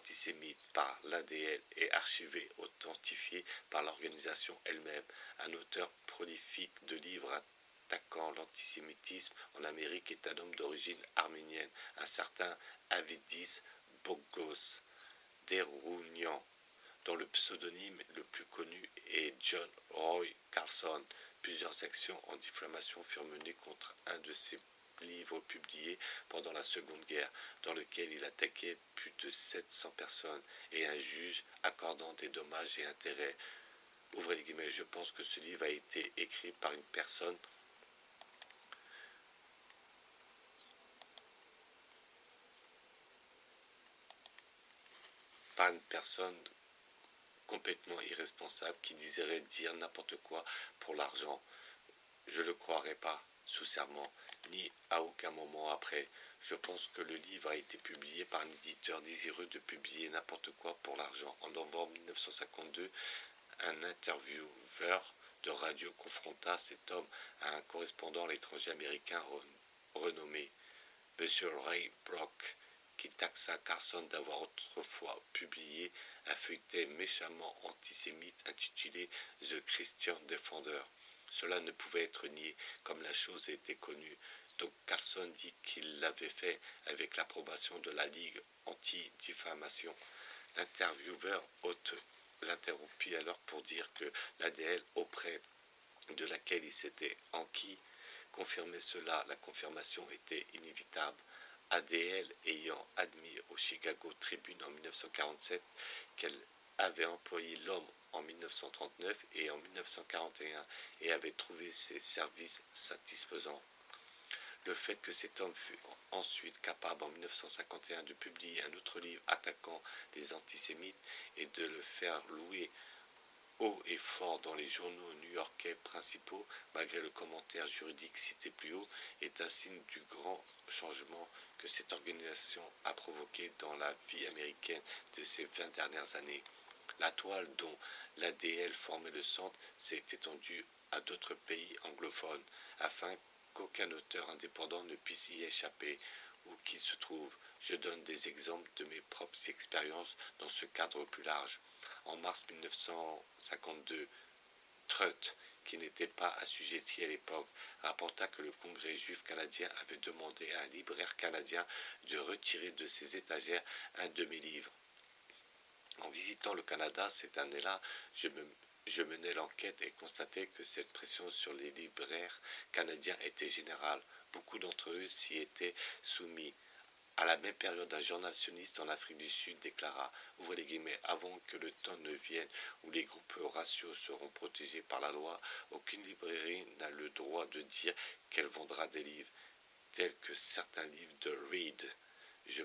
antisémite par l'ADL et archivé, authentifié par l'organisation elle-même. Un auteur prolifique de livres attaquant l'antisémitisme en Amérique est un homme d'origine arménienne, un certain Avidis Bogos Derounian, dont le pseudonyme le plus connu est John Roy Carlson. Plusieurs actions en diffamation furent menées contre un de ses livres publiés pendant la Seconde Guerre, dans lequel il attaquait plus de 700 personnes, et un juge accordant des dommages et intérêts. Ouvrez les guillemets, je pense que ce livre a été écrit par une personne complètement irresponsable qui désirait dire n'importe quoi pour l'argent. Je ne le croirais pas, sous serment, ni à aucun moment après. Je pense que le livre a été publié par un éditeur désireux de publier n'importe quoi pour l'argent. En novembre 1952, un intervieweur de radio confronta cet homme à un correspondant à l'étranger américain renommé M. Ray Brock, qui taxa Carlson d'avoir autrefois publié un feuilleton méchamment antisémite intitulé The Christian Defender. Cela ne pouvait être nié, comme la chose était connue. Donc Carlson dit qu'il l'avait fait avec l'approbation de la Ligue anti-diffamation. L'intervieweur l'interrompit alors pour dire que l'ADL, auprès de laquelle il s'était enquis, confirmait cela. La confirmation était inévitable. ADL ayant admis au Chicago Tribune en 1947 qu'elle avait employé l'homme en 1939 et en 1941 et avait trouvé ses services satisfaisants. Le fait que cet homme fut ensuite capable en 1951 de publier un autre livre attaquant les antisémites et de le faire louer haut et fort dans les journaux new-yorkais principaux, malgré le commentaire juridique cité plus haut, est un signe du grand changement que cette organisation a provoqué dans la vie américaine de ces 20 dernières années. La toile dont l'ADL formait le centre s'est étendue à d'autres pays anglophones, afin qu'aucun auteur indépendant ne puisse y échapper, où qu'il se trouve. Je donne des exemples de mes propres expériences dans ce cadre plus large. En mars 1952, Trutt, qui n'était pas assujetti à l'époque, rapporta que le Congrès juif canadien avait demandé à un libraire canadien de retirer de ses étagères un de mes livres. En visitant le Canada cette année-là, je menais l'enquête et constatais que cette pression sur les libraires canadiens était générale. Beaucoup d'entre eux s'y étaient soumis. À la même période, un journal sioniste en Afrique du Sud déclara, ouvrez les guillemets, avant que le temps ne vienne où les groupes raciaux seront protégés par la loi, aucune librairie n'a le droit de dire qu'elle vendra des livres, tels que certains livres de Reed. Je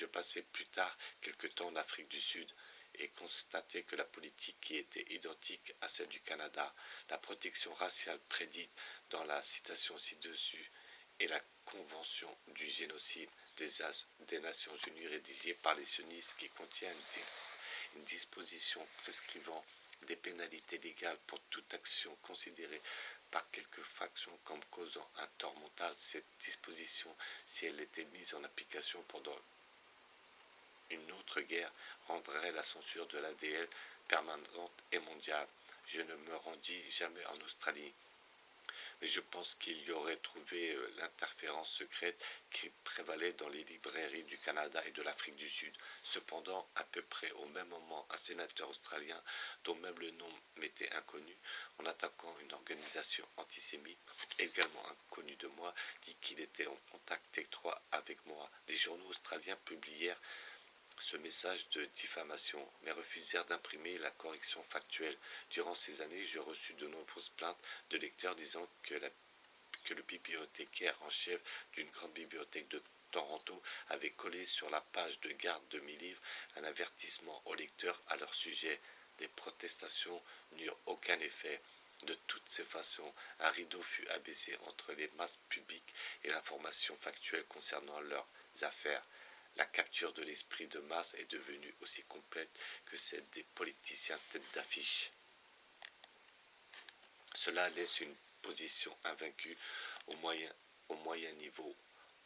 passais plus tard quelque temps en Afrique du Sud et constatai que la politique qui était identique à celle du Canada, la protection raciale prédite dans la citation ci-dessus et la Convention du génocide des Nations Unies rédigée par les sionistes qui contient une disposition prescrivant des pénalités légales pour toute action considérée par quelques factions comme causant un tort mental. Cette disposition, si elle était mise en application pendant une autre guerre, rendrait la censure de l'ADL permanente et mondiale. Je ne me rendis jamais en Australie, mais je pense qu'il y aurait trouvé l'interférence secrète qui prévalait dans les librairies du Canada et de l'Afrique du Sud. Cependant, à peu près au même moment, un sénateur australien, dont même le nom m'était inconnu, en attaquant une organisation antisémite, également inconnue de moi, dit qu'il était en contact étroit avec moi. Des journaux australiens publièrent ce message de diffamation, mais refusèrent d'imprimer la correction factuelle. Durant ces années, je reçus de nombreuses plaintes de lecteurs disant que le bibliothécaire en chef d'une grande bibliothèque de Toronto avait collé sur la page de garde de mes livres un avertissement aux lecteurs à leur sujet. Les protestations n'eurent aucun effet. De toutes ces façons, un rideau fut abaissé entre les masses publiques et l'information factuelle concernant leurs affaires. La capture de l'esprit de masse est devenue aussi complète que celle des politiciens tête d'affiche. Cela laisse une position invaincue au moyen niveau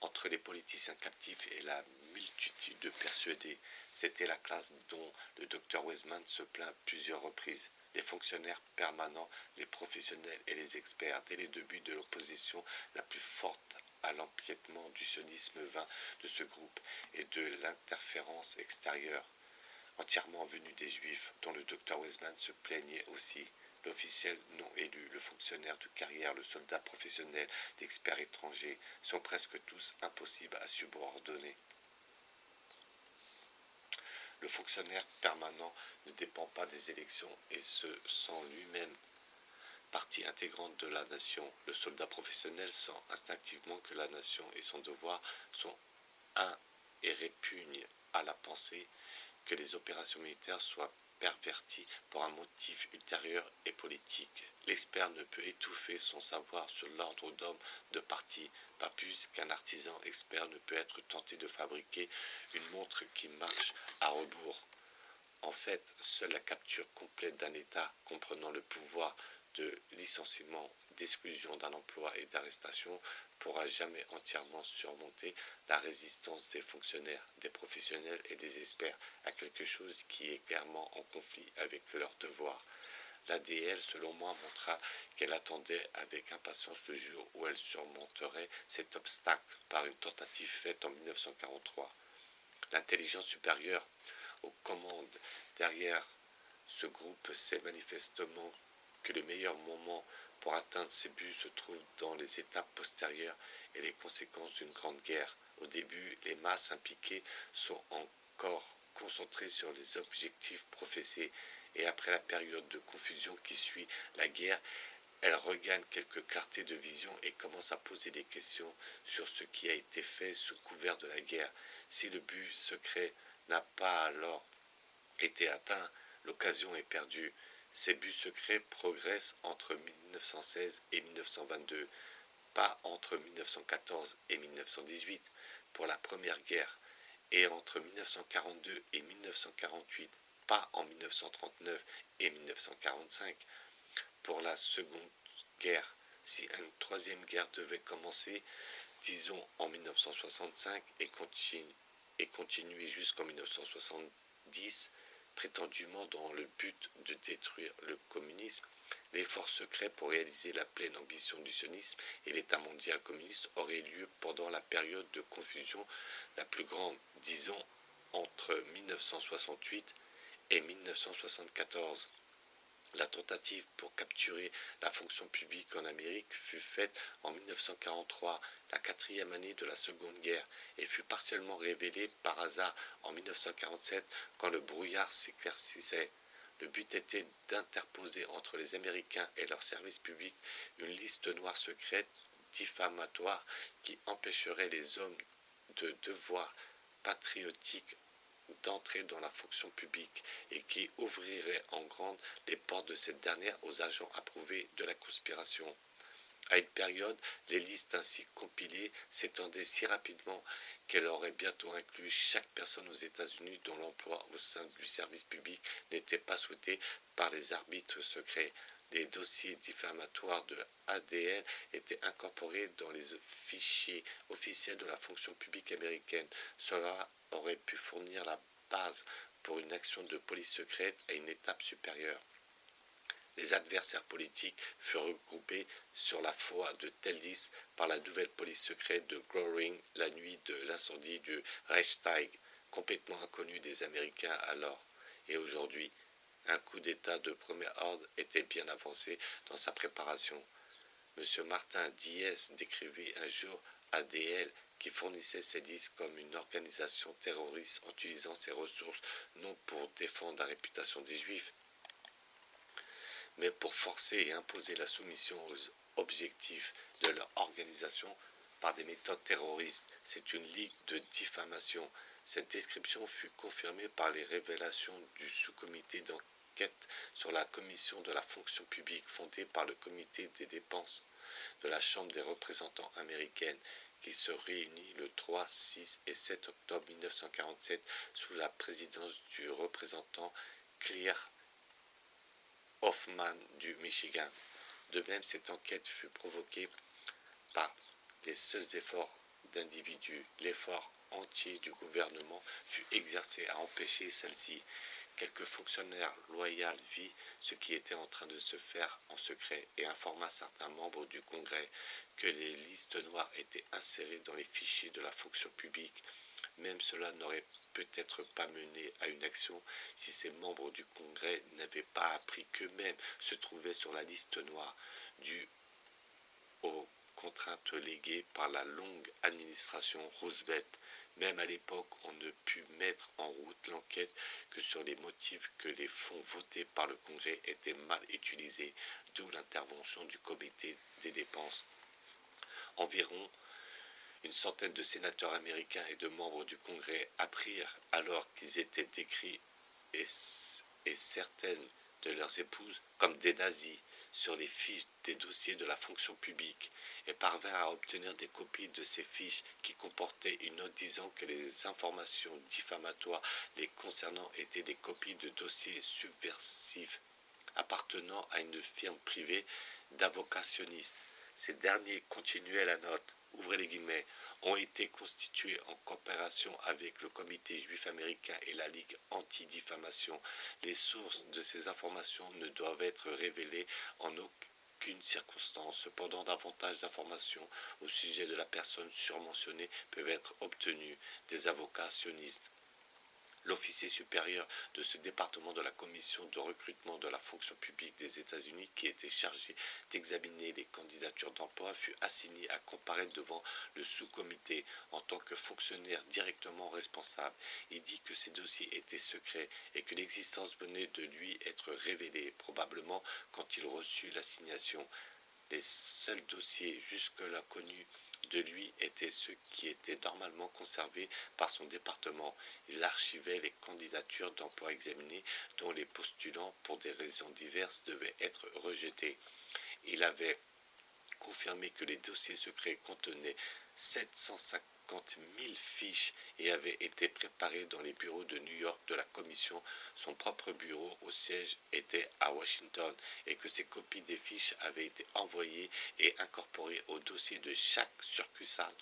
entre les politiciens captifs et la multitude de persuadés. C'était la classe dont le docteur Weisman se plaint à plusieurs reprises. Les fonctionnaires permanents, les professionnels et les experts, dès les débuts de l'opposition la plus forte à l'empiètement du sionisme vint de ce groupe et de l'interférence extérieure, entièrement venue des Juifs, dont le docteur Weisman se plaignait aussi. L'officiel non élu, le fonctionnaire de carrière, le soldat professionnel, l'expert étranger sont presque tous impossibles à subordonner. Le fonctionnaire permanent ne dépend pas des élections et se sent lui-même partie intégrante de la nation. Le soldat professionnel sent instinctivement que la nation et son devoir sont un et répugne à la pensée que les opérations militaires soient perverties pour un motif ultérieur et politique. L'expert ne peut étouffer son savoir sur l'ordre d'hommes de parti, pas plus qu'un artisan expert ne peut être tenté de fabriquer une montre qui marche à rebours. En fait, seule la capture complète d'un État comprenant le pouvoir de licenciement, d'exclusion d'un emploi et d'arrestation pourra jamais entièrement surmonter la résistance des fonctionnaires, des professionnels et des experts à quelque chose qui est clairement en conflit avec leurs devoirs. L'ADL, selon moi, montra qu'elle attendait avec impatience le jour où elle surmonterait cet obstacle par une tentative faite en 1943. L'intelligence supérieure aux commandes derrière ce groupe sait manifestement que le meilleur moment pour atteindre ces buts se trouve dans les étapes postérieures et les conséquences d'une grande guerre. Au début, les masses impliquées sont encore concentrées sur les objectifs professés et après la période de confusion qui suit la guerre, elles regagnent quelque clarté de vision et commencent à poser des questions sur ce qui a été fait sous couvert de la guerre. Si le but secret n'a pas alors été atteint, l'occasion est perdue. Ces buts secrets progressent entre 1916 et 1922, pas entre 1914 et 1918 pour la Première Guerre, et entre 1942 et 1948, pas en 1939 et 1945 pour la Seconde Guerre. Si une troisième guerre devait commencer, disons en 1965 et continuer jusqu'en 1970, prétendument dans le but de détruire le communisme, l'effort secret pour réaliser la pleine ambition du sionisme et l'État mondial communiste aurait lieu pendant la période de confusion la plus grande, disons entre 1968 et 1974. La tentative pour capturer la fonction publique en Amérique fut faite en 1943, la quatrième année de la Seconde Guerre, et fut partiellement révélée par hasard en 1947 quand le brouillard s'éclaircissait. Le but était d'interposer entre les Américains et leurs services publics une liste noire secrète diffamatoire qui empêcherait les hommes de devoir patriotiques d'entrer dans la fonction publique et qui ouvrirait en grande les portes de cette dernière aux agents approuvés de la conspiration. À une période, les listes ainsi compilées s'étendaient si rapidement qu'elle aurait bientôt inclus chaque personne aux États-Unis dont l'emploi au sein du service public n'était pas souhaité par les arbitres secrets. Les dossiers diffamatoires de ADL étaient incorporés dans les fichiers officiels de la fonction publique américaine. Cela aurait pu fournir la base pour une action de police secrète à une étape supérieure. Les adversaires politiques furent regroupés sur la foi de telles listes par la nouvelle police secrète de Göring la nuit de l'incendie du Reichstag, complètement inconnu des Américains alors. Et aujourd'hui, un coup d'État de premier ordre était bien avancé dans sa préparation. M. Martin Diez décrivait un jour ADL qui fournissait ces listes comme une organisation terroriste en utilisant ses ressources non pour défendre la réputation des Juifs, mais pour forcer et imposer la soumission aux objectifs de leur organisation par des méthodes terroristes. C'est une ligue de diffamation. Cette description fut confirmée par les révélations du sous-comité d'enquête sur la commission de la fonction publique fondée par le comité des dépenses de la Chambre des représentants américaine qui se réunit le 3, 6 et 7 octobre 1947 sous la présidence du représentant Clair Hoffman du Michigan. De même, cette enquête fut provoquée par les seuls efforts d'individus. L'effort entier du gouvernement fut exercé à empêcher celle-ci. Quelques fonctionnaires loyaux virent ce qui était en train de se faire en secret et informa certains membres du Congrès que les listes noires étaient insérées dans les fichiers de la fonction publique. Même cela n'aurait peut-être pas mené à une action si ces membres du Congrès n'avaient pas appris qu'eux-mêmes se trouvaient sur la liste noire, due aux contraintes léguées par la longue administration Roosevelt. Même à l'époque, on ne put mettre en route l'enquête que sur les motifs que les fonds votés par le Congrès étaient mal utilisés, d'où l'intervention du comité des dépenses. Environ une centaine de sénateurs américains et de membres du Congrès apprirent alors qu'ils étaient décrits et certaines de leurs épouses comme des nazis sur les fiches des dossiers de la fonction publique et parvinrent à obtenir des copies de ces fiches qui comportaient une note disant que les informations diffamatoires les concernant étaient des copies de dossiers subversifs appartenant à une firme privée d'avocationnistes. Ces derniers, continuaient la note, ouvrez les guillemets, ont été constitués en coopération avec le Comité juif américain et la Ligue anti-diffamation. Les sources de ces informations ne doivent être révélées en aucune circonstance. Cependant, davantage d'informations au sujet de la personne surmentionnée peuvent être obtenues des avocats sionistes. L'officier supérieur de ce département de la commission de recrutement de la fonction publique des États-Unis, qui était chargé d'examiner les candidatures d'emploi, fut assigné à comparaître devant le sous-comité en tant que fonctionnaire directement responsable. Il dit que ces dossiers étaient secrets et que l'existence venait de lui être révélée, probablement quand il reçut l'assignation. Les seuls dossiers jusque-là connus de lui étaient ceux qui étaient normalement conservés par son département. Il archivait les candidatures d'emploi examinées dont les postulants, pour des raisons diverses, devaient être rejetés. Il avait confirmé que les dossiers secrets contenaient 750 000 fiches et avaient été préparés dans les bureaux de New York de la commission. Son propre bureau au siège était à Washington et que ces copies des fiches avaient été envoyées et incorporées au dossier de chaque succursale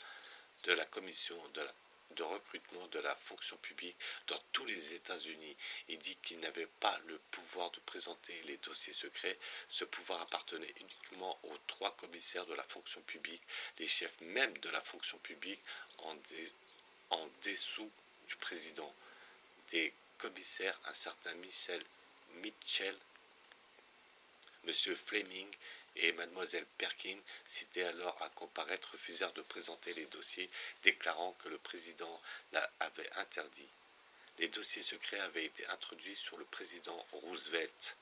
de la commission de recrutement de la fonction publique dans tous les États-Unis. Il dit qu'il n'avait pas le pouvoir de présenter les dossiers secrets. Ce pouvoir appartenait uniquement aux 3 commissaires de la fonction publique, les chefs même de la fonction publique en dessous du président. Des commissaires, un certain Mitchell, M. Fleming et Mlle Perkins, cités alors à comparaître, refusèrent de présenter les dossiers, déclarant que le président l'avait interdit. Les dossiers secrets avaient été introduits sur le président Roosevelt.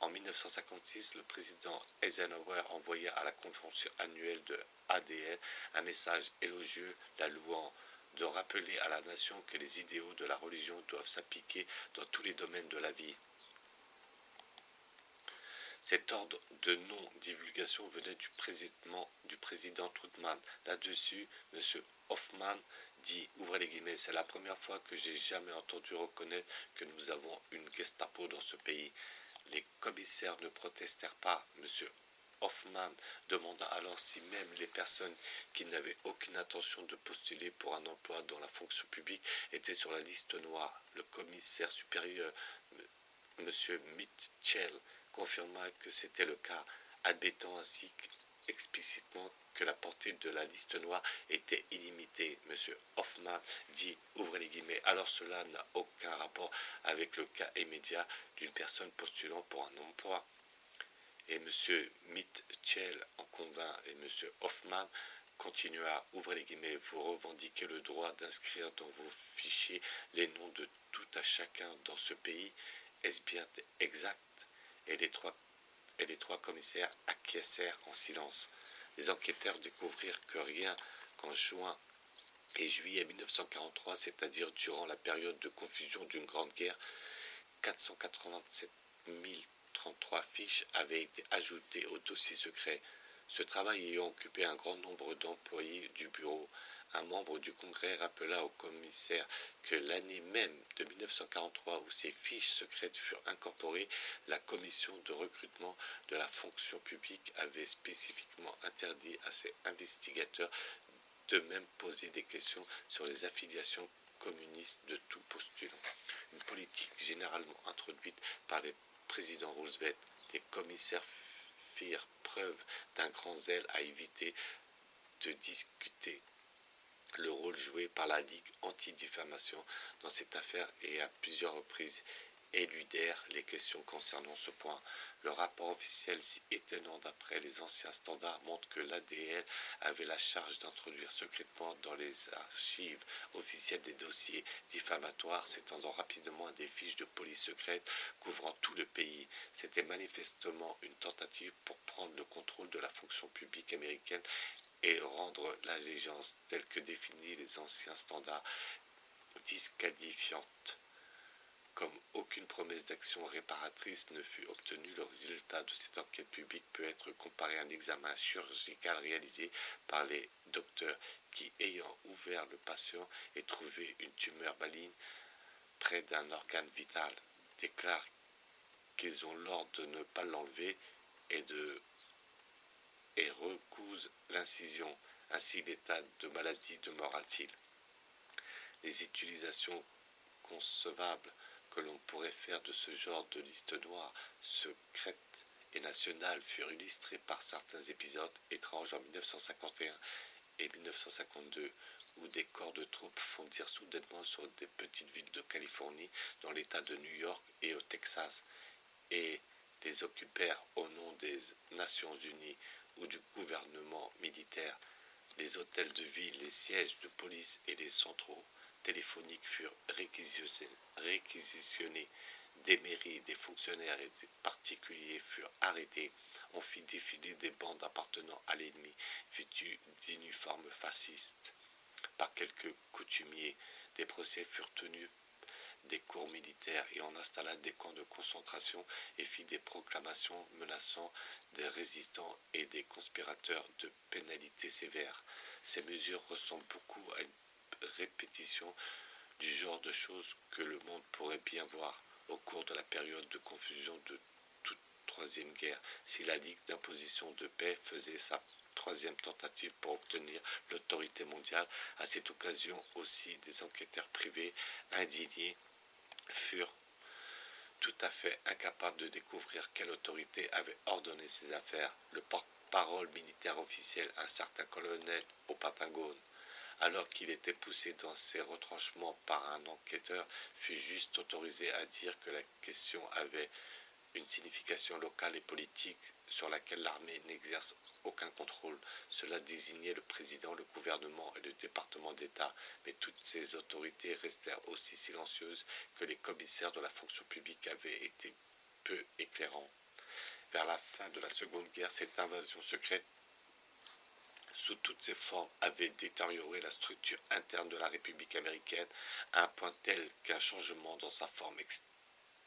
En 1956, le président Eisenhower envoya à la convention annuelle de ADN un message élogieux la louant, de rappeler à la nation que les idéaux de la religion doivent s'appliquer dans tous les domaines de la vie. Cet ordre de non-divulgation venait du président Truman. Là-dessus, M. Hoffman dit, ouvrez les guillemets, c'est la première fois que j'ai jamais entendu reconnaître que nous avons une Gestapo dans ce pays. Les commissaires ne protestèrent pas. M. Hoffman demanda alors si même les personnes qui n'avaient aucune intention de postuler pour un emploi dans la fonction publique étaient sur la liste noire. Le commissaire supérieur, M. Mitchell, confirma que c'était le cas, admettant ainsi explicitement que la portée de la liste noire était illimitée. M. Hoffman dit, ouvrez les guillemets, alors cela n'a aucun rapport avec le cas immédiat d'une personne postulant pour un emploi. Et M. Mitchell en convint et M. Hoffman continua, ouvrez les guillemets, vous revendiquez le droit d'inscrire dans vos fichiers les noms de tout à chacun dans ce pays. Est-ce bien exact? Et les trois commissaires acquiescèrent en silence. Les enquêteurs découvrirent que rien qu'en juin et juillet 1943, c'est-à-dire durant la période de confusion d'une grande guerre, 487 033 fiches avaient été ajoutées au dossier secret. Ce travail ayant occupé un grand nombre d'employés du bureau, un membre du Congrès rappela au commissaire que l'année même de 1943 où ces fiches secrètes furent incorporées, la commission de recrutement de la fonction publique avait spécifiquement interdit à ses investigateurs de même poser des questions sur les affiliations communistes de tout postulant. Une politique généralement introduite par les présidents Roosevelt, les commissaires firent preuve d'un grand zèle à éviter de discuter le rôle joué par la Ligue anti-diffamation dans cette affaire et à plusieurs reprises éludèrent les questions concernant ce point. Le rapport officiel si étonnant d'après les anciens standards montre que l'ADL avait la charge d'introduire secrètement dans les archives officielles des dossiers diffamatoires s'étendant rapidement à des fiches de police secrètes couvrant tout le pays. C'était manifestement une tentative pour prendre le contrôle de la fonction publique américaine et rendre l'allégeance telle que définie les anciens standards disqualifiante. Comme aucune promesse d'action réparatrice ne fut obtenue, le résultat de cette enquête publique peut être comparé à un examen chirurgical réalisé par les docteurs qui, ayant ouvert le patient et trouvé une tumeur maligne près d'un organe vital, déclarent qu'ils ont l'ordre de ne pas l'enlever et recousent l'incision. Ainsi, l'état de maladie demeura-t-il. Les utilisations concevables que l'on pourrait faire de ce genre de liste noire, secrète et nationale, furent illustrées par certains épisodes étranges en 1951 et 1952, où des corps de troupes fondirent soudainement sur des petites villes de Californie, dans l'État de New York et au Texas, et les occupèrent au nom des Nations Unies ou du gouvernement militaire. Les hôtels de ville, les sièges de police et les centraux téléphoniques furent réquisitionnés. Des mairies, des fonctionnaires et des particuliers furent arrêtés. On fit défiler des bandes appartenant à l'ennemi, vêtues d'uniformes fascistes. Par quelques coutumiers, des procès furent tenus des cours militaires et on installa des camps de concentration et fit des proclamations menaçant des résistants et des conspirateurs de pénalités sévères. Ces mesures ressemblent beaucoup à une répétition du genre de choses que le monde pourrait bien voir au cours de la période de confusion de toute Troisième Guerre, si la Ligue d'imposition de paix faisait sa troisième tentative pour obtenir l'autorité mondiale. À cette occasion aussi, des enquêteurs privés indignés furent tout à fait incapables de découvrir quelle autorité avait ordonné ces affaires. Le porte-parole militaire officiel, un certain colonel au Pentagone, alors qu'il était poussé dans ses retranchements par un enquêteur, fut juste autorisé à dire que la question avait une signification locale et politique sur laquelle l'armée n'exerce aucun contrôle. Cela désignait le président, le gouvernement et le département d'État, mais toutes ces autorités restèrent aussi silencieuses que les commissaires de la fonction publique avaient été peu éclairants. Vers la fin de la Seconde Guerre, cette invasion secrète sous toutes ses formes avait détérioré la structure interne de la République américaine à un point tel qu'un changement dans sa forme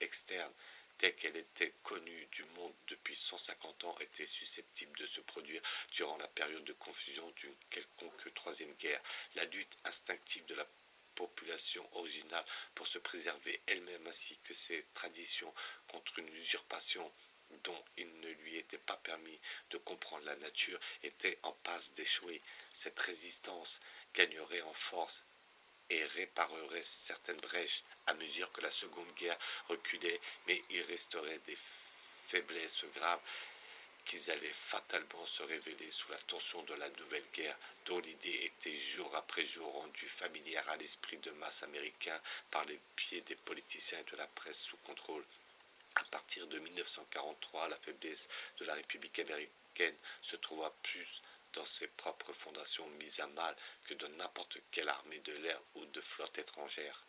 externe telle qu'elle était connue du monde depuis 150 ans était susceptible de se produire durant la période de confusion d'une quelconque troisième guerre. La lutte instinctive de la population originale pour se préserver elle-même ainsi que ses traditions contre une usurpation dont il ne lui était pas permis de comprendre la nature était en passe d'échouer. Cette résistance gagnerait en force et réparerait certaines brèches à mesure que la Seconde Guerre reculait, mais il resterait des faiblesses graves qui allaient fatalement se révéler sous la tension de la Nouvelle Guerre, dont l'idée était jour après jour rendue familière à l'esprit de masse américain par les biais des politiciens et de la presse sous contrôle. À partir de 1943, la faiblesse de la République américaine se trouva plus dans ses propres fondations mises à mal que dans n'importe quelle armée de l'air ou de flotte étrangère.